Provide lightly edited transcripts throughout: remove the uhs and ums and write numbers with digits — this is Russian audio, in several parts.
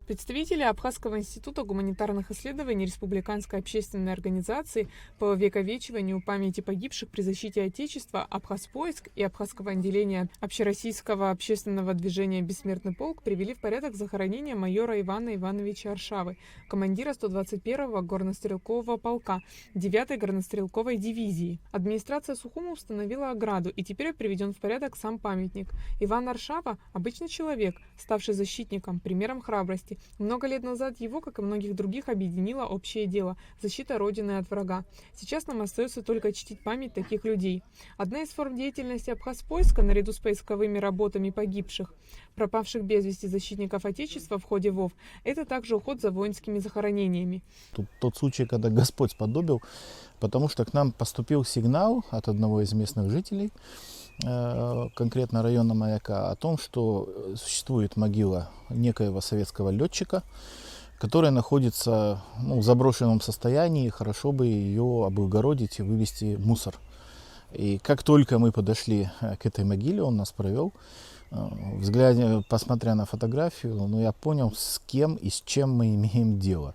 Представители Абхазского института гуманитарных исследований Республиканской общественной организации по увековечиванию памяти погибших при защите Отечества «Абхазпоиск» и Абхазского отделения Общероссийского общественного движения «Бессмертный полк» привели в порядок захоронение майора Ивана Ивановича Аршавы, командира 121-го горнострелкового полка 9-й горнострелковой дивизии. Администрация Сухума установила ограду, и теперь приведен в порядок сам памятник. Иван Аршава – обычный человек, ставший защитником, примером храбрости. Много лет назад его, как и многих других, объединило общее дело – защита Родины от врага. Сейчас нам остается только чтить память таких людей. Одна из форм деятельности Абхазпоиска, наряду с поисковыми работами погибших, пропавших без вести защитников Отечества в ходе ВОВ, это также уход за воинскими захоронениями. Тут тот случай, когда Господь сподобил, потому что к нам поступил сигнал от одного из местных жителей, конкретно района Маяка, о том, что существует могила некоего советского летчика, которая находится в заброшенном состоянии, и хорошо бы ее облагородить и вывести мусор. И как только мы подошли к этой могиле, он нас провел, посмотря на фотографию, я понял, с кем и с чем мы имеем дело.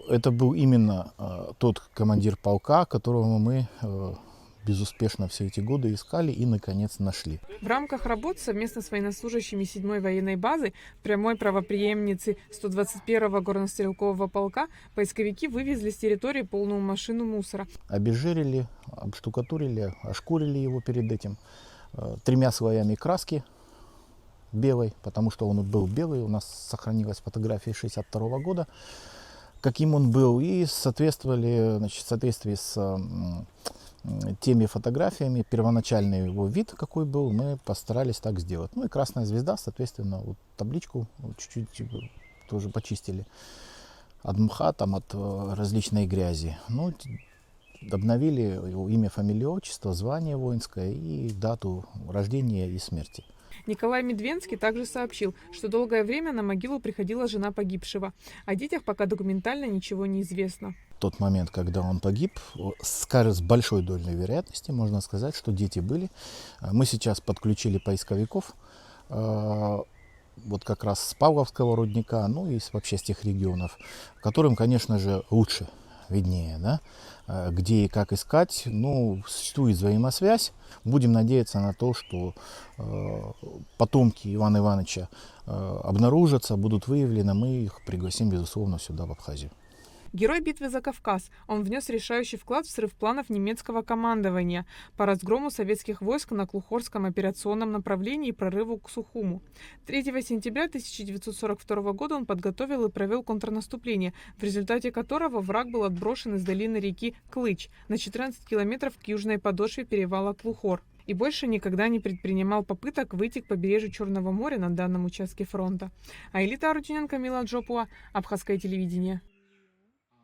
Это был именно тот командир полка, которого мы безуспешно все эти годы искали и, наконец, нашли. В рамках работ совместно с военнослужащими 7-й военной базы, прямой правопреемницы 121-го горнострелкового полка, поисковики вывезли с территории полную машину мусора. Обезжирили, обштукатурили, ошкурили его перед этим 3 слоями краски белой, потому что он был белый. У нас сохранилась фотография 1962 года, каким он был, и в соответствии с теми фотографиями, первоначальный его вид, какой был, мы постарались так сделать. И красная звезда, соответственно, табличку чуть-чуть тоже почистили от мха, от различной грязи. Обновили его имя, фамилию, отчество, звание воинское и дату рождения и смерти. Николай Медвенский также сообщил, что долгое время на могилу приходила жена погибшего. О детях пока документально ничего не известно. Тот момент, когда он погиб, с большой долей вероятности можно сказать, что дети были. Мы сейчас подключили поисковиков, как раз с Павловского рудника, и вообще с тех регионов, которым, конечно же, лучше, виднее, да? Где и как искать. Существует взаимосвязь. Будем надеяться на то, что потомки Ивана Ивановича обнаружатся, будут выявлены. Мы их пригласим, безусловно, сюда, в Абхазию. Герой битвы за Кавказ. Он внес решающий вклад в срыв планов немецкого командования по разгрому советских войск на Клухорском операционном направлении и прорыву к Сухуму. 3 сентября 1942 года он подготовил и провел контрнаступление, в результате которого враг был отброшен из долины реки Клыч на 14 километров к южной подошве перевала Клухор и больше никогда не предпринимал попыток выйти к побережью Черного моря на данном участке фронта. Аэлита Арутюнян, Камила Джопуа, Абхазское телевидение.